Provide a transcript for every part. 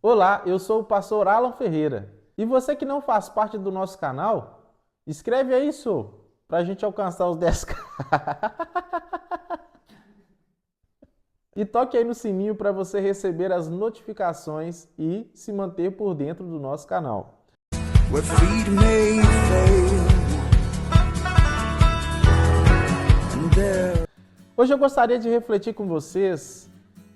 Olá, eu sou o pastor Alan Ferreira. E você que não faz parte do nosso canal, escreve aí, para a gente alcançar os 10K. E toque aí no sininho para você receber as notificações e se manter por dentro do nosso canal. Where feet may fail, Hoje eu gostaria de refletir com vocês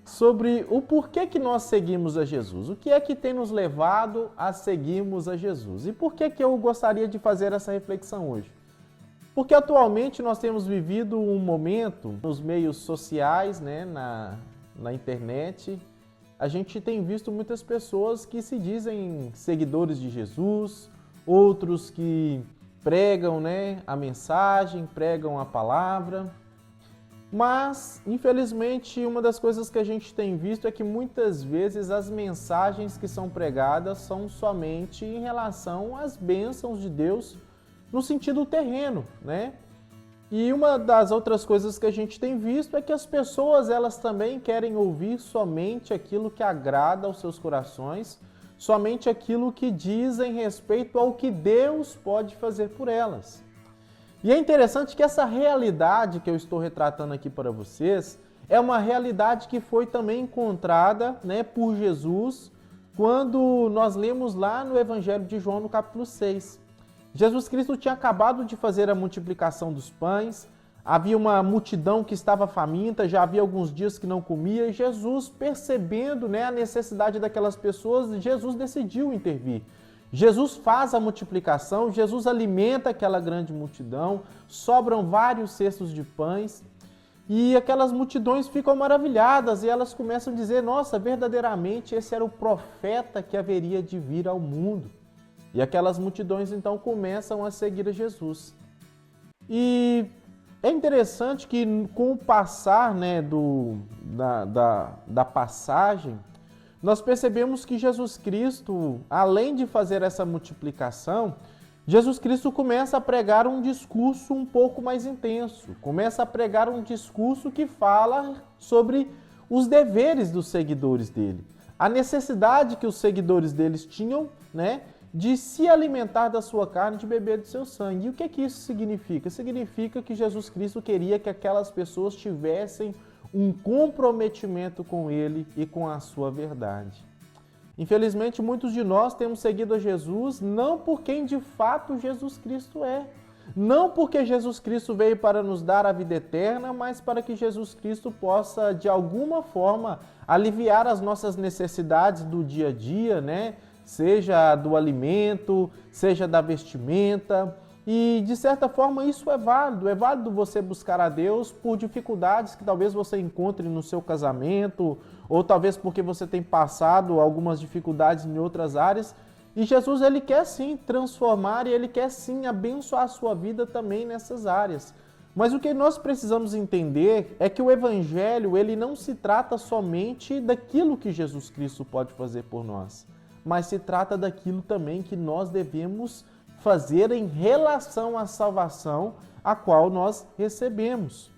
sobre o porquê que nós seguimos a Jesus. O que é que tem nos levado a seguirmos a Jesus? E por que que eu gostaria de fazer essa reflexão hoje? Porque atualmente nós temos vivido um momento nos meios sociais, né, na internet, a gente tem visto muitas pessoas que se dizem seguidores de Jesus, outros que pregam, né, a mensagem, pregam a palavra. Mas, infelizmente, uma das coisas que a gente tem visto é que muitas vezes as mensagens que são pregadas são somente em relação às bênçãos de Deus no sentido terreno, né? E uma das outras coisas que a gente tem visto é que as pessoas, elas também querem ouvir somente aquilo que agrada aos seus corações, somente aquilo que dizem respeito ao que Deus pode fazer por elas. E é interessante que essa realidade que eu estou retratando aqui para vocês é uma realidade que foi também encontrada, né, por Jesus quando nós lemos lá no Evangelho de João, no capítulo 6. Jesus Cristo tinha acabado de fazer a multiplicação dos pães, havia uma multidão que estava faminta, já havia alguns dias que não comia, e Jesus, percebendo, né, a necessidade daquelas pessoas, Jesus decidiu intervir. Jesus faz a multiplicação, Jesus alimenta aquela grande multidão, sobram vários cestos de pães e aquelas multidões ficam maravilhadas e elas começam a dizer: nossa, verdadeiramente esse era o profeta que haveria de vir ao mundo. E aquelas multidões então começam a seguir a Jesus. E é interessante que com o passar, né, da passagem, nós percebemos que Jesus Cristo, além de fazer essa multiplicação, Jesus Cristo começa a pregar um discurso um pouco mais intenso, começa a pregar um discurso que fala sobre os deveres dos seguidores dele, a necessidade que os seguidores deles tinham, né, de se alimentar da sua carne, de beber do seu sangue. E o que isso significa? Significa que Jesus Cristo queria que aquelas pessoas tivessem um comprometimento com ele e com a sua verdade. Infelizmente, muitos de nós temos seguido a Jesus não por quem de fato Jesus Cristo é. Não porque Jesus Cristo veio para nos dar a vida eterna, mas para que Jesus Cristo possa, de alguma forma, aliviar as nossas necessidades do dia a dia, né? Seja do alimento, seja da vestimenta. E, de certa forma, isso é válido você buscar a Deus por dificuldades que talvez você encontre no seu casamento, ou talvez porque você tem passado algumas dificuldades em outras áreas. E Jesus, ele quer sim transformar e ele quer sim abençoar a sua vida também nessas áreas. Mas o que nós precisamos entender é que o Evangelho, ele não se trata somente daquilo que Jesus Cristo pode fazer por nós, mas se trata daquilo também que nós devemos fazer em relação à salvação a qual nós recebemos.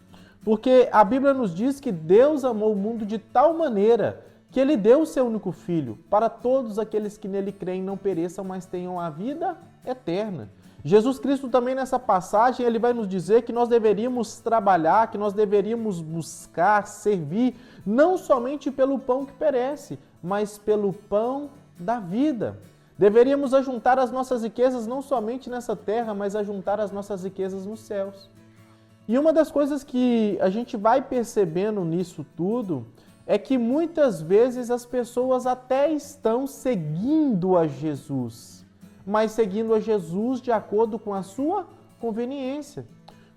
Porque a Bíblia nos diz que Deus amou o mundo de tal maneira que ele deu o seu único filho para todos aqueles que nele creem não pereçam, mas tenham a vida eterna. Jesus Cristo também nessa passagem, ele vai nos dizer que nós deveríamos trabalhar, que nós deveríamos buscar, servir, não somente pelo pão que perece, mas pelo pão da vida. Deveríamos ajuntar as nossas riquezas não somente nessa terra, mas ajuntar as nossas riquezas nos céus. E uma das coisas que a gente vai percebendo nisso tudo é que muitas vezes as pessoas até estão seguindo a Jesus, mas seguindo a Jesus de acordo com a sua conveniência.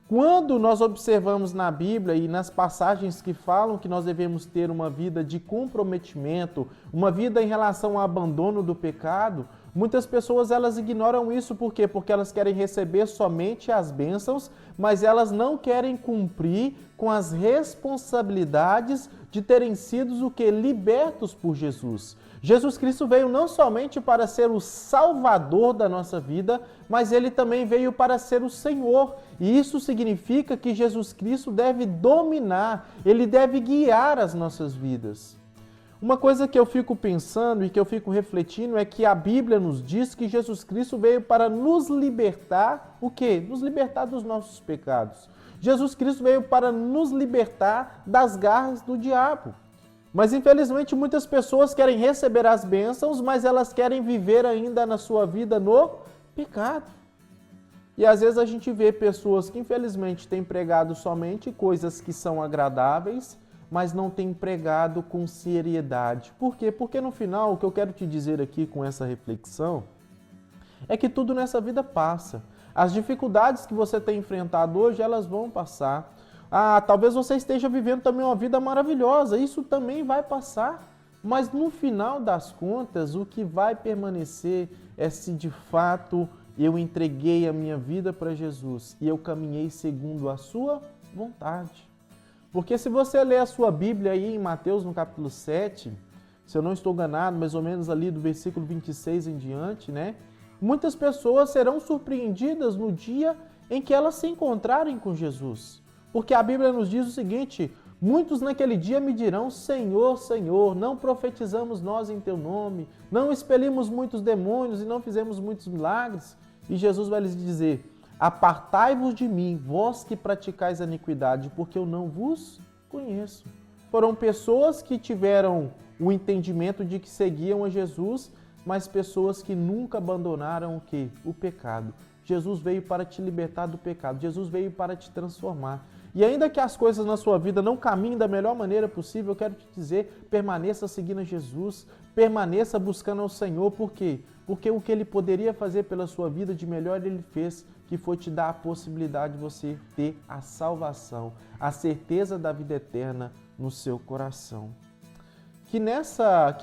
Quando nós observamos na Bíblia e nas passagens que falam que nós devemos ter uma vida de comprometimento, uma vida em relação ao abandono do pecado, muitas pessoas elas ignoram isso. Por quê? Porque elas querem receber somente as bênçãos, mas elas não querem cumprir com as responsabilidades de terem sido o que? Libertos por Jesus. Jesus Cristo veio não somente para ser o Salvador da nossa vida, mas ele também veio para ser o Senhor. E isso significa que Jesus Cristo deve dominar, ele deve guiar as nossas vidas. Uma coisa que eu fico pensando e que eu fico refletindo é que a Bíblia nos diz que Jesus Cristo veio para nos libertar, o quê? Nos libertar dos nossos pecados. Jesus Cristo veio para nos libertar das garras do diabo. Mas infelizmente muitas pessoas querem receber as bênçãos, mas elas querem viver ainda na sua vida no pecado. E às vezes a gente vê pessoas que infelizmente têm pregado somente coisas que são agradáveis, mas não têm pregado com seriedade. Por quê? Porque no final, o que eu quero te dizer aqui com essa reflexão é que tudo nessa vida passa. As dificuldades que você tem enfrentado hoje, elas vão passar. Talvez você esteja vivendo também uma vida maravilhosa, isso também vai passar. Mas no final das contas, o que vai permanecer é se de fato eu entreguei a minha vida para Jesus e eu caminhei segundo a sua vontade. Porque se você ler a sua Bíblia aí em Mateus, no capítulo 7, se eu não estou enganado, mais ou menos ali do versículo 26 em diante, né? Muitas pessoas serão surpreendidas no dia em que elas se encontrarem com Jesus. Porque a Bíblia nos diz o seguinte: muitos naquele dia me dirão, Senhor, Senhor, não profetizamos nós em teu nome, não expelimos muitos demônios e não fizemos muitos milagres. E Jesus vai lhes dizer, apartai-vos de mim, vós que praticais a iniquidade, porque eu não vos conheço. Foram pessoas que tiveram o entendimento de que seguiam a Jesus, mas pessoas que nunca abandonaram o quê? O pecado. Jesus veio para te libertar do pecado, Jesus veio para te transformar. E ainda que as coisas na sua vida não caminhem da melhor maneira possível, eu quero te dizer, permaneça seguindo a Jesus, permaneça buscando ao Senhor. Por quê? Porque o que Ele poderia fazer pela sua vida de melhor Ele fez, que foi te dar a possibilidade de você ter a salvação, a certeza da vida eterna no seu coração. Que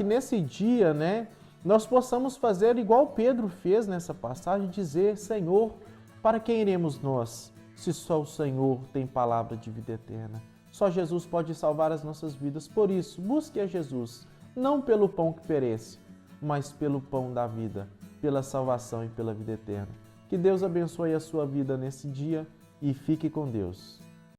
nesse dia, né, nós possamos fazer igual Pedro fez nessa passagem, dizer, Senhor, para quem iremos nós, se só o Senhor tem palavra de vida eterna? Só Jesus pode salvar as nossas vidas. Por isso, busque a Jesus, não pelo pão que perece, mas pelo pão da vida, pela salvação e pela vida eterna. Que Deus abençoe a sua vida nesse dia e fique com Deus.